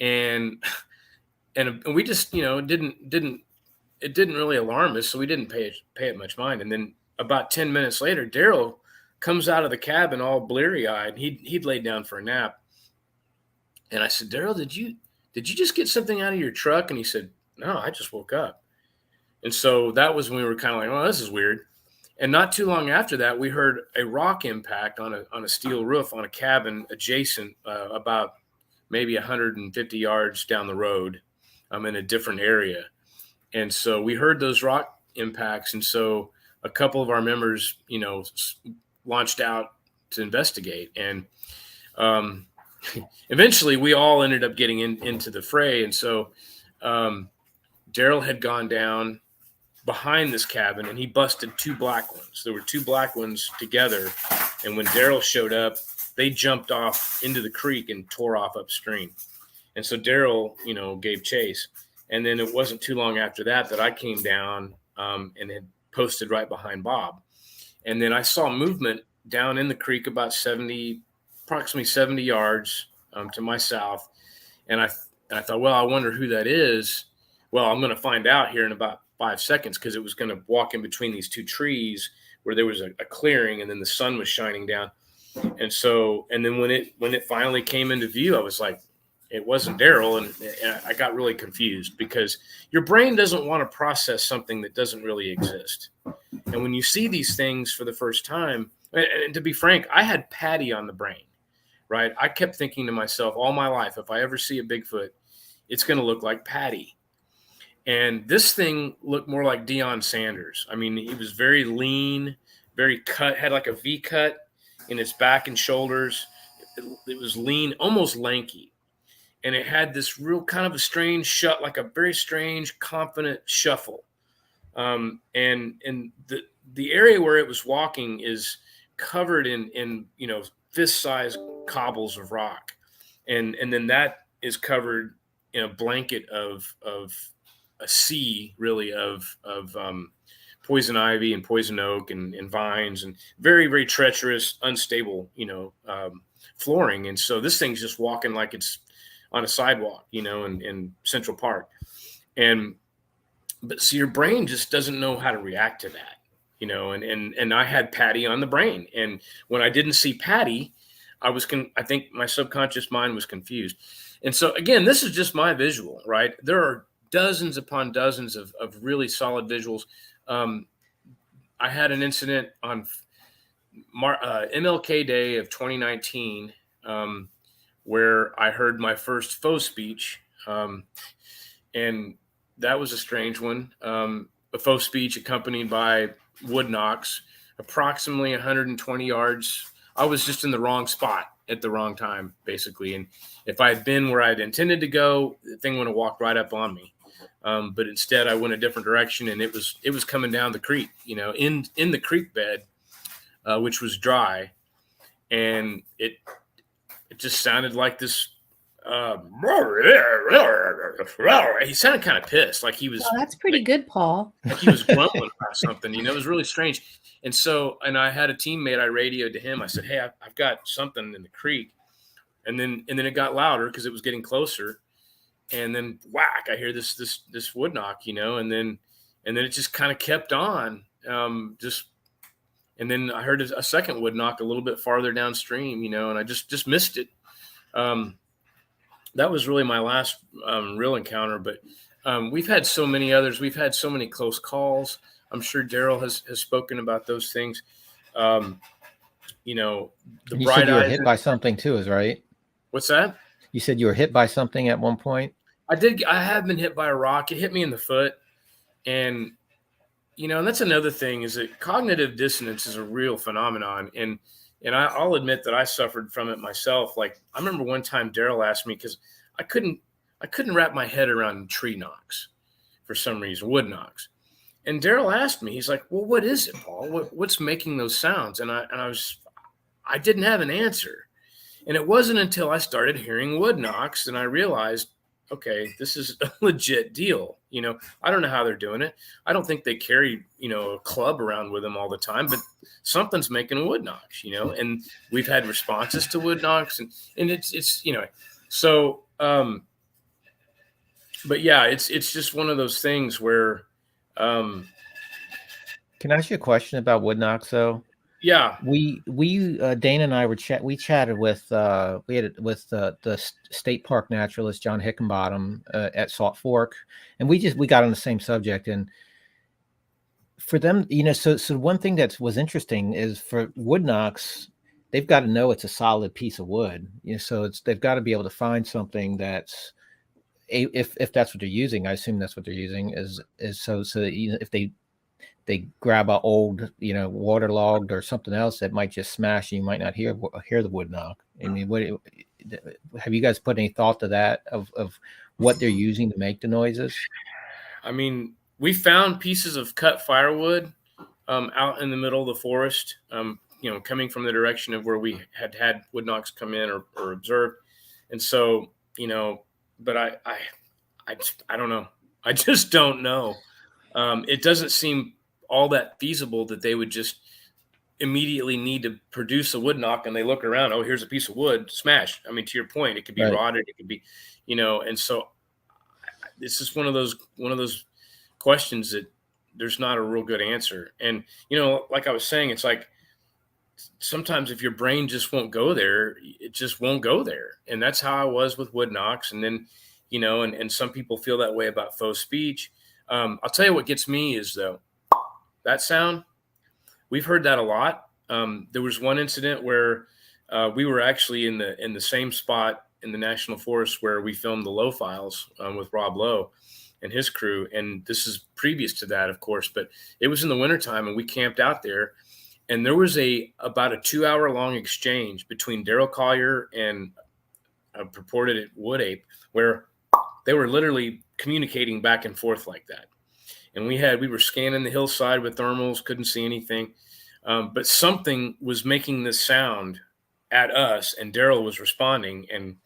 And we just, it didn't really alarm us. So we didn't pay it much mind. And then about 10 minutes later, Daryl comes out of the cabin all bleary eyed. He'd laid down for a nap. And I said, Daryl, did you just get something out of your truck? And he said, no, I just woke up. And so that was when we were kind of like, oh, this is weird. And not too long after that, we heard a rock impact on a steel roof on a cabin adjacent, about maybe 150 yards down the road, in a different area. And so we heard those rock impacts. And so a couple of our members, launched out to investigate. And eventually we all ended up getting into the fray. And so Daryl had gone down behind this cabin, and he busted two black ones. There were two black ones together. And when Daryl showed up, they jumped off into the creek and tore off upstream. And so Daryl, gave chase. And then it wasn't too long after that I came down and had posted right behind Bob. And then I saw movement down in the creek about approximately 70 yards to my south. And I thought, well, I wonder who that is. Well, I'm going to find out here in about 5 seconds, because it was going to walk in between these two trees where there was a clearing, and then the sun was shining down. And then when it finally came into view, I was like, it wasn't Daryl. And I got really confused, because your brain doesn't want to process something that doesn't really exist. And when you see these things for the first time, and to be frank, I had Patty on the brain, right? I kept thinking to myself all my life, if I ever see a Bigfoot, it's going to look like Patty. And this thing looked more like Deion Sanders. I mean, he was very lean, very cut, had like a V cut in its back and shoulders. It was lean, almost lanky. And it had this real kind of a strange like a very strange, confident shuffle. And the area where it was walking is covered in fist-sized cobbles of rock. And then that is covered in a blanket of a sea, really, of poison ivy and poison oak and vines, and very, very treacherous, unstable, flooring. And so this thing's just walking like it's on a sidewalk, in Central Park. But so your brain just doesn't know how to react to that, and I had Patty on the brain. And when I didn't see Patty, I think my subconscious mind was confused. And so again, this is just my visual, right? There are dozens upon dozens of really solid visuals. I had an incident on MLK Day of 2019 where I heard my first faux speech, and that was a strange one. A faux speech accompanied by wood knocks, approximately 120 yards. I was just in the wrong spot at the wrong time, basically. And if I had been where I'd intended to go, the thing would have walked right up on me. But instead I went a different direction, and it was coming down the creek, in the creek bed, which was dry. And it just sounded like this he sounded kind of pissed, like he was. Oh, that's pretty good, Paul. Like he was grumbling about something, it was really strange. And so, and I had a teammate, I radioed to him. I said, "Hey, I've got something in the creek." And then it got louder because it was getting closer. And then whack, I hear this wood knock, and then it just kind of kept on. And then I heard a second wood knock a little bit farther downstream, and I just missed it. That was really my last real encounter, but we've had so many others. We've had so many close calls. I'm sure Daryl has spoken about those things. The you bright said you were eyes. hit by something too, is right? What's that? You said you were hit by something at one point. I did. I have been hit by a rock. It hit me in the foot, and and that's another thing, is that cognitive dissonance is a real phenomenon, and I'll admit that I suffered from it myself. Like, I remember one time Daryl asked me, because I couldn't wrap my head around tree knocks for some reason, wood knocks. And Daryl asked me, he's like, "Well, what is it, Paul? What's making those sounds?" And I didn't have an answer. And it wasn't until I started hearing wood knocks and I realized, okay, this is a legit deal. I don't know how they're doing it. I don't think they carry, a club around with them all the time, but something's making wood knocks, and we've had responses to wood knocks, and it's, so, but yeah, it's just one of those things where, can I ask you a question about wood knocks though? Yeah, we Dana and I we chatted with the state park naturalist John Hickenbottom at Salt Fork, and we got on the same subject. And for them, so one thing that was interesting is for wood knocks, they've got to know it's a solid piece of wood. So they've got to be able to find something that's, if that's what they're using, I assume that's what they're using, is so that, if they grab a old, waterlogged or something else that might just smash, and you might not hear the wood knock. I mean, have you guys put any thought to that of what they're using to make the noises? I mean, we found pieces of cut firewood out in the middle of the forest, coming from the direction of where we had wood knocks come in or observed. And so, but I don't know. I just don't know. It doesn't seem all that feasible that they would just immediately need to produce a wood knock, and they look around, oh, here's a piece of wood, smash. I mean, to your point, it could be rotted, it could be, and so this is one of those questions that there's not a real good answer. And, like I was saying, it's like, sometimes if your brain just won't go there, it just won't go there. And that's how I was with wood knocks. And then, and some people feel that way about faux speech. I'll tell you what gets me is, though, that sound. We've heard that a lot. There was one incident where we were actually in the same spot in the National Forest where we filmed the Low Files with Rob Lowe and his crew. And this is previous to that, of course, but it was in the wintertime, and we camped out there. And there was about a 2-hour long exchange between Daryl Collier and a purported Woodape, where they were literally communicating back and forth like that. And we were scanning the hillside with thermals, couldn't see anything. But something was making this sound at us, and Daryl was responding, and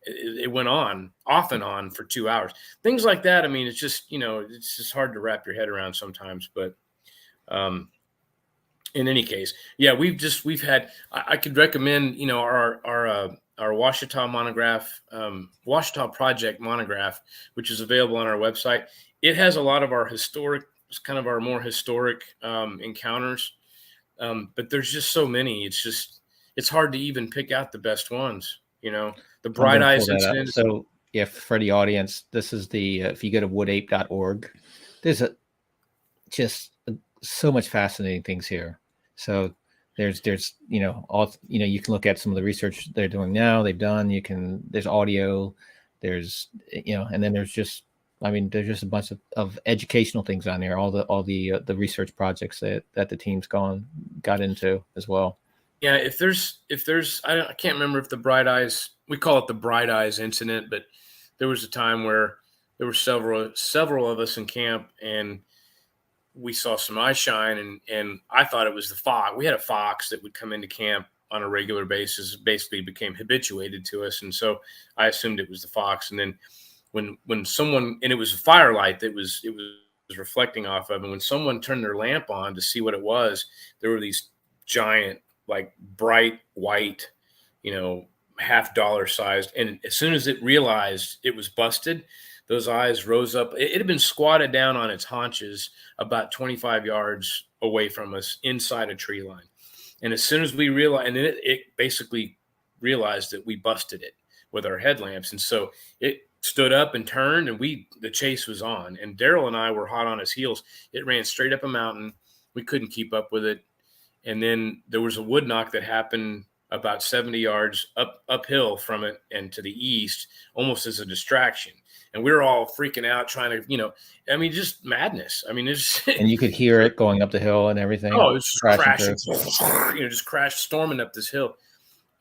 it went on, off and on, for 2 hours. Things like that. I mean, it's just, it's just hard to wrap your head around sometimes. But in any case, yeah, we've had, I could recommend, our Ouachita monograph, Ouachita Project monograph, which is available on our website. It has a lot of our more historic encounters. But there's just so many. It's hard to even pick out the best ones, the bright eyes incident. So yeah, for the audience, this is if you go to woodape.org, there's so much fascinating things here. So there's all, you can look at some of the research they're doing now, there's audio, there's, and then there's just a bunch of educational things on there, all the research projects that the team's got into as well. Yeah, if there's I can't remember if the bright eyes, we call it the bright eyes incident, but there was a time where there were several of us in camp, and we saw some eye shine, and I thought it was the fox. We had a fox that would come into camp on a regular basis basically became habituated to us. And so I assumed it was the fox. And then when someone, and it was a firelight that was reflecting off of, and when someone turned their lamp on to see what it was, there were these giant, like bright white, $50 sized. And as soon as it realized it was busted, those eyes rose up. It had been squatted down on its haunches about 25 yards away from us inside a tree line. And as soon as we realized, and then it basically realized that we busted it with our headlamps. And so it stood up and turned, and the chase was on. And Daryl and I were hot on his heels. It ran straight up a mountain. We couldn't keep up with it. And then there was a wood knock that happened about 70 yards uphill from it and to the east, almost as a distraction. And we were all freaking out, trying to, just madness. I mean, it's and you could hear it going up the hill and everything. Oh, it was just crashing, just crashed, storming up this hill.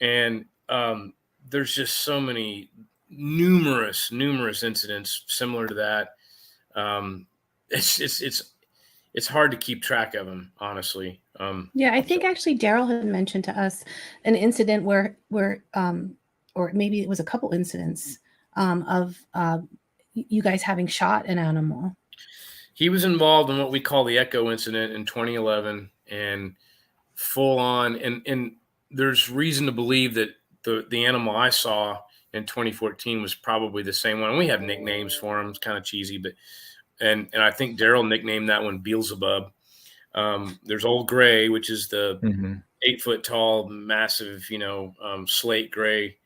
And there's just so many numerous incidents similar to that. It's hard to keep track of them, honestly. I think actually Daryl had mentioned to us an incident where or maybe it was a couple incidents of you guys having shot an animal. He was involved in what we call the Echo incident in 2011, and full on. And there's reason to believe that the animal I saw in 2014 was probably the same one. We have nicknames for him. It's kind of cheesy, but and I think Daryl nicknamed that one Beelzebub. There's Old Gray, which is the 8 foot tall, massive, slate gray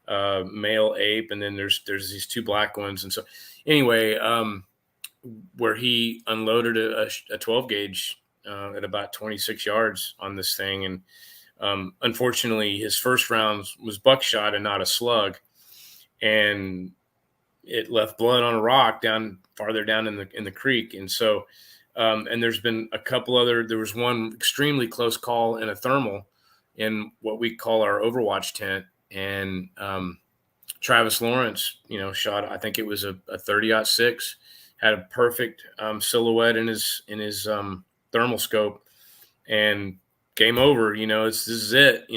male ape, and then there's these two black ones. And so anyway, where he unloaded a 12 gauge at about 26 yards on this thing, and unfortunately his first round was buckshot and not a slug, and it left blood on a rock farther down in the creek. And so and there's been a couple there was one extremely close call in a thermal in what we call our Overwatch tent. And Travis Lawrence, shot, I think it was a 30-06, had a perfect silhouette in his thermal scope, and game over. This is it.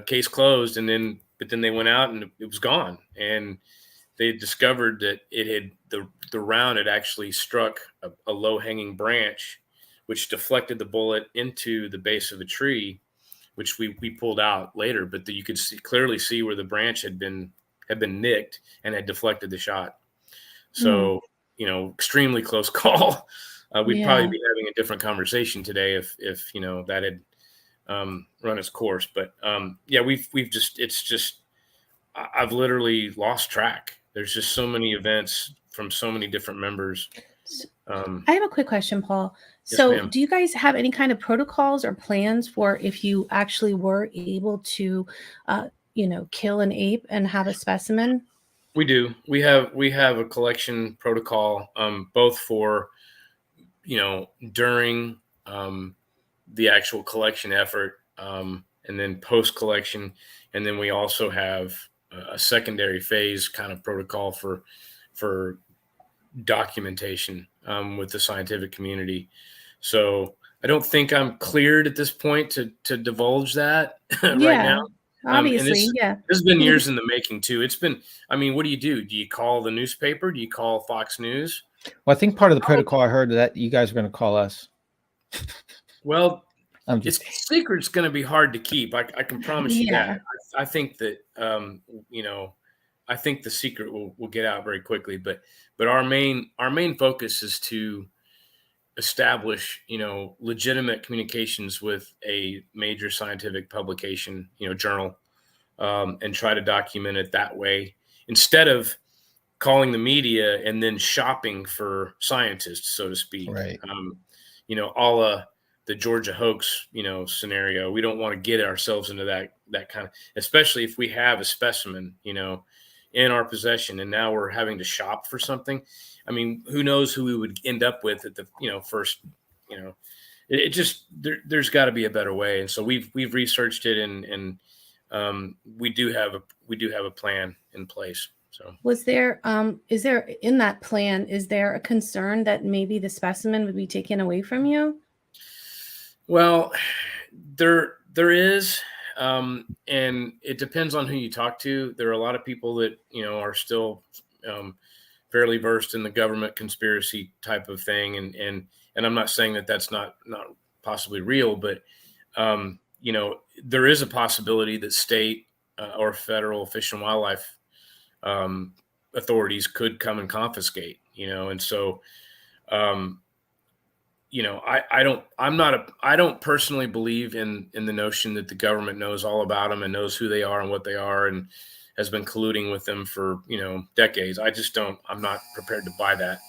Case closed. And but then they went out and it was gone. And they discovered that the round had actually struck a low hanging branch, which deflected the bullet into the base of a tree, which we pulled out later, but you could clearly see where the branch had been nicked and had deflected the shot. So, extremely close call. We'd probably be having a different conversation today if that had run its course. But I've literally lost track. There's just so many events from so many different members. I have a quick question, Paul. Yes, So ma'am. do you guys have any kind of protocols or plans for if you actually were able to, kill an ape and have a specimen? We do. We have a collection protocol, both for, during the actual collection effort, and then post collection. And then we also have a secondary phase kind of protocol for documentation with the scientific community. So I don't think I'm cleared at this point to divulge that right now. Obviously, This has been years in the making too. It's been, what do you do? Do you call the newspaper? Do you call Fox News? Well, I think part of the protocol I heard that you guys are going to call us. Well, it's secret's going to be hard to keep. I can promise you that. I think that, I think the secret will get out very quickly, but our main focus is to establish, legitimate communications with a major scientific publication, journal, and try to document it that way instead of calling the media and then shopping for scientists, so to speak. Right. A la the Georgia hoax, scenario. We don't want to get ourselves into that kind of, especially if we have a specimen, in our possession, and now we're having to shop for something. Who knows who we would end up with at the, first, it just, there's got to be a better way. And so we've researched it, and we do have a plan in place. So is there in that plan, is there a concern that maybe the specimen would be taken away from you? Well, there There is, and it depends on who you talk to. There are a lot of people that are still fairly versed in the government conspiracy type of thing, and I'm not saying that that's not possibly real, but there is a possibility that state or federal fish and wildlife authorities could come and confiscate. And so. I don't personally believe in the notion that the government knows all about them and knows who they are and what they are and has been colluding with them for, decades. I'm not prepared to buy that.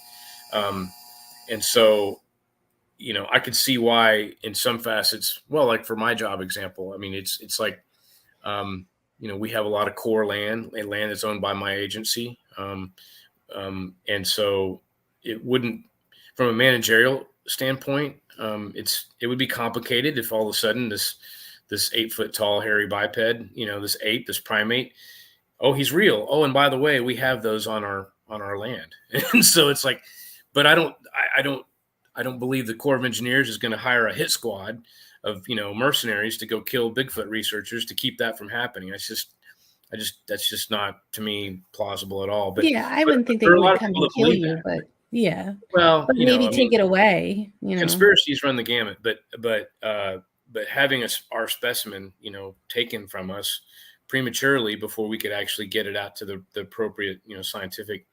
And so, I could see why in some facets, well, like for my job example, I mean, it's like, we have a lot of core land that's owned by my agency. And so it wouldn't, from a managerial standpoint, it would be complicated if all of a sudden this 8-foot tall hairy biped, this primate, oh, he's real. Oh, and by the way, we have those on our land. And so it's like, but I don't believe the Corps of Engineers is going to hire a hit squad of mercenaries to go kill Bigfoot researchers to keep that from happening. That's just not, to me, plausible at all. But yeah, I wouldn't think they would come and kill you, but yeah. Well, but maybe take it away. Conspiracies run the gamut, but having our specimen, taken from us prematurely before we could actually get it out to the appropriate, scientific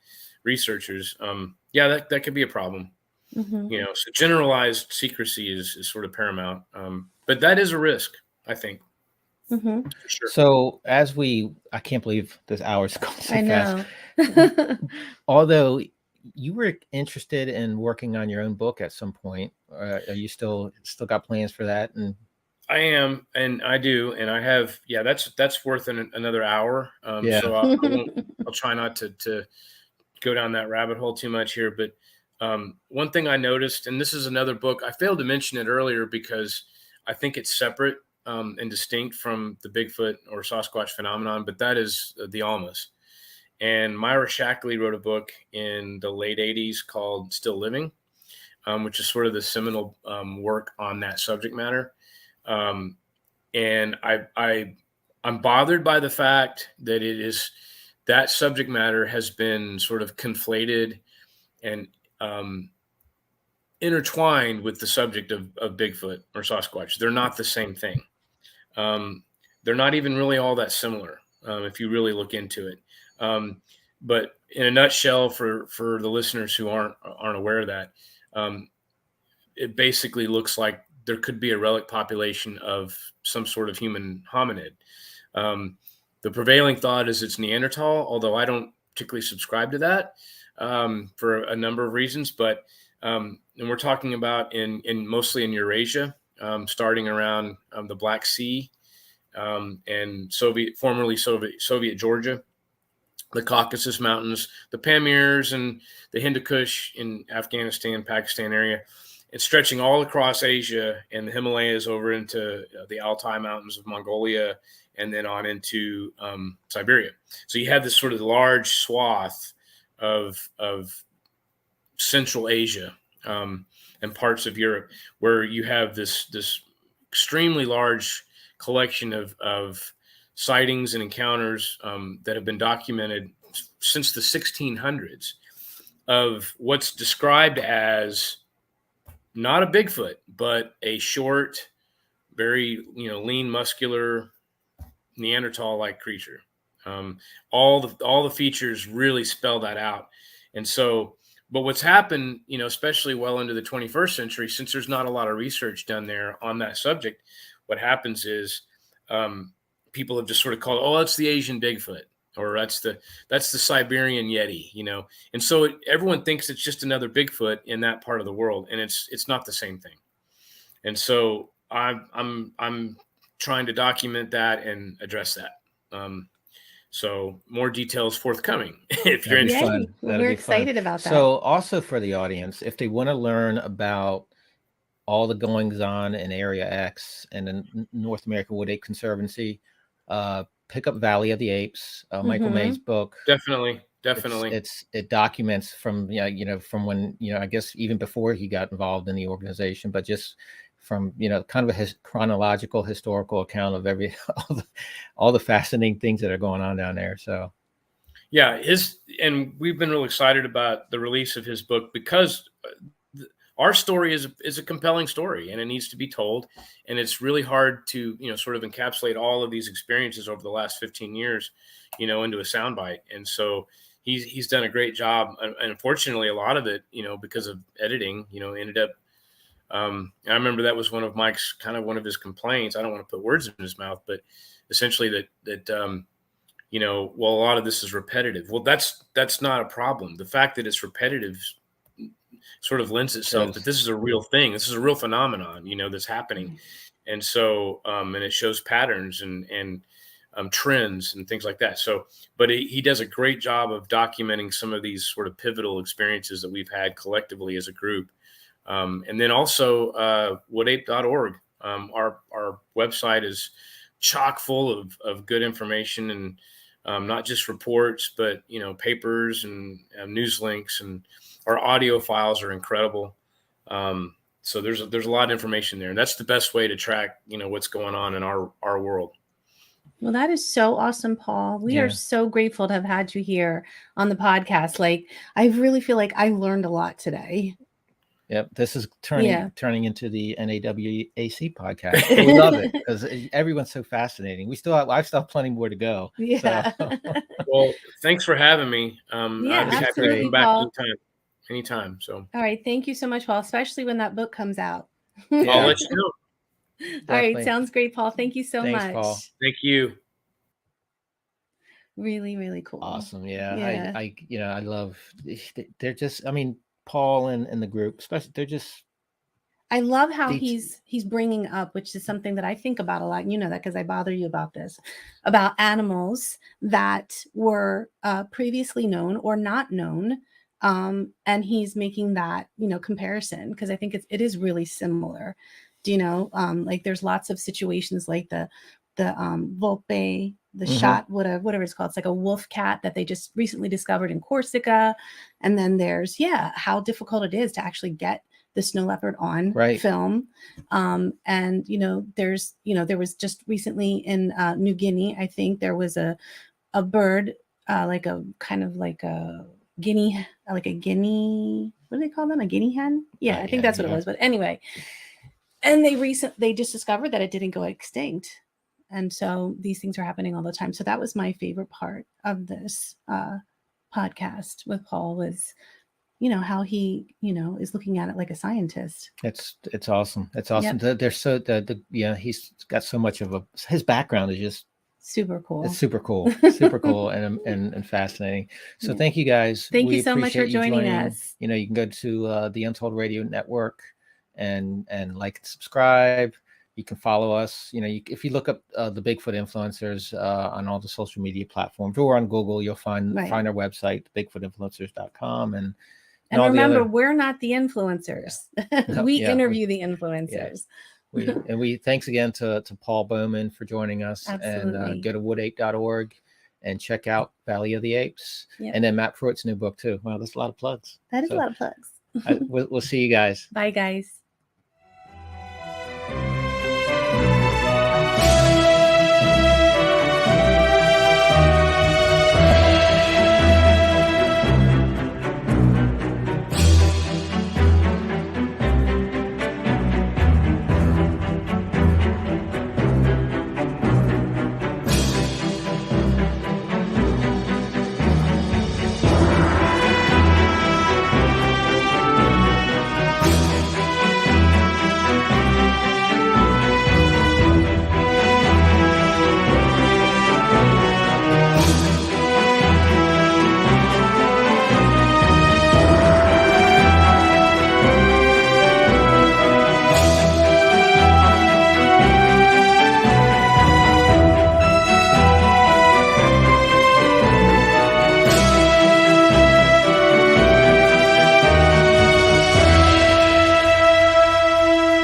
researchers, that could be a problem. Mm-hmm. So generalized secrecy is sort of paramount, but that is a risk, I think. Mm-hmm. For sure. So I can't believe this hour's gone so I fast. know. Although you were interested in working on your own book at some point, are you still got plans for that? And I am, and I do, and I have. Yeah, that's worth another hour. Yeah. So I'll try not to go down that rabbit hole too much here. But one thing I noticed, and this is another book, I failed to mention it earlier because I think it's separate and distinct from the Bigfoot or Sasquatch phenomenon, but that is the Almas. And Myra Shackley wrote a book in the late 80s called Still Living, which is sort of the seminal work on that subject matter. And I'm bothered by the fact that that subject matter has been sort of conflated and intertwined with the subject of Bigfoot or Sasquatch. They're not the same thing. They're not even really all that similar if you really look into it. But in a nutshell, for the listeners who aren't aware of that, it basically looks like there could be a relic population of some sort of human hominid. The prevailing thought is it's Neanderthal, although I don't particularly subscribe to that for a number of reasons. But and we're talking about in mostly in Eurasia, starting around the Black Sea and formerly Soviet Georgia, the Caucasus Mountains, the Pamirs, and the Hindu Kush in Afghanistan, Pakistan area. It's stretching all across Asia and the Himalayas over into the Altai Mountains of Mongolia and then on into Siberia. So you have this sort of large swath of Central Asia and parts of Europe where you have this extremely large collection of sightings and encounters that have been documented since the 1600s of what's described as not a Bigfoot, but a short, very lean, muscular Neanderthal-like creature. All the features really spell that out. And so, but what's happened, especially well into the 21st century, since there's not a lot of research done there on that subject, what happens is people have just sort of called, oh, that's the Asian Bigfoot, or that's the Siberian Yeti, and so everyone thinks it's just another Bigfoot in that part of the world, and it's not the same thing. And so I'm trying to document that and address that. So more details forthcoming if you're interested. We're excited about that. So also for the audience, if they want to learn about all the goings on in Area X and in North American Woodape Conservancy, pick up Valley of the Apes, Michael May's book. Definitely. It documents from from when I guess even before he got involved in the organization, but just from kind of a chronological historical account of all the fascinating things that are going on down there. So yeah, and we've been really excited about the release of his book because our story is a compelling story, and it needs to be told. And it's really hard to, sort of encapsulate all of these experiences over the last 15 years, into a soundbite. And so he's done a great job. And unfortunately, a lot of it, because of editing, ended up. I remember that was one of Mike's one of his complaints. I don't want to put words in his mouth, but essentially that well, a lot of this is repetitive. Well, that's not a problem. The fact that it's repetitive sort of lends itself that this is a real thing. This is a real phenomenon, that's happening. And so, and it shows patterns and trends and things like that. So, but he does a great job of documenting some of these sort of pivotal experiences that we've had collectively as a group. And then also, woodape.org. Our website is chock full of good information, and not just reports, but, papers and news links, and our audio files are incredible. So there's a lot of information there, and that's the best way to track, what's going on in our world. Well, that is so awesome, Paul. We are so grateful to have had you here on the podcast. Like, I really feel like I learned a lot today. Yep, this is turning into the NAWAC podcast. We love it because everyone's so fascinating. I still have plenty more to go. Yeah. So. Well, thanks for having me. I'd be happy to come back anytime. So. All right, thank you so much, Paul. Especially when that book comes out. I'll let you know. All right, sounds great, Paul. Thank you so much. Paul. Thank you. Really, really cool. Awesome. Yeah. I love. They're just. I mean, Paul and the group, especially, they're just. I love how he's bringing up, which is something that I think about a lot. And you know that because I bother you about this, about animals that were previously known or not known, and he's making that comparison because I think it is really similar. Like there's lots of situations like the Woodape, the shot, whatever it's called. It's like a wolf cat that they just recently discovered in Corsica. And then there's, how difficult it is to actually get the snow leopard on film. And, there was just recently in New Guinea, I think there was a bird, like a kind of like a guinea, what do they call them? A guinea hen? Yeah, I think that's what it was. But anyway, and they just discovered that it didn't go extinct. And so these things are happening all the time. So that was my favorite part of this podcast with Paul was, how he, is looking at it like a scientist. It's awesome. It's awesome. Yep. They're so he's got so much of his background is just super cool. It's super cool, super cool, and fascinating. So thank you guys. Thank you so much for joining us. You can go to the Untold Radio Network and like and subscribe. You can follow us. If you look up the Bigfoot Influencers on all the social media platforms or on Google, you'll find our website, Bigfootinfluencers.com. And remember, we're not the influencers. We interview the influencers. We thanks again to Paul Bowman for joining us. Absolutely. And go to woodape.org and check out Valley of the Apes. Yep. And then Matt Pruitt's new book too. Wow, that's a lot of plugs. That is a lot of plugs. We'll see you guys. Bye, guys.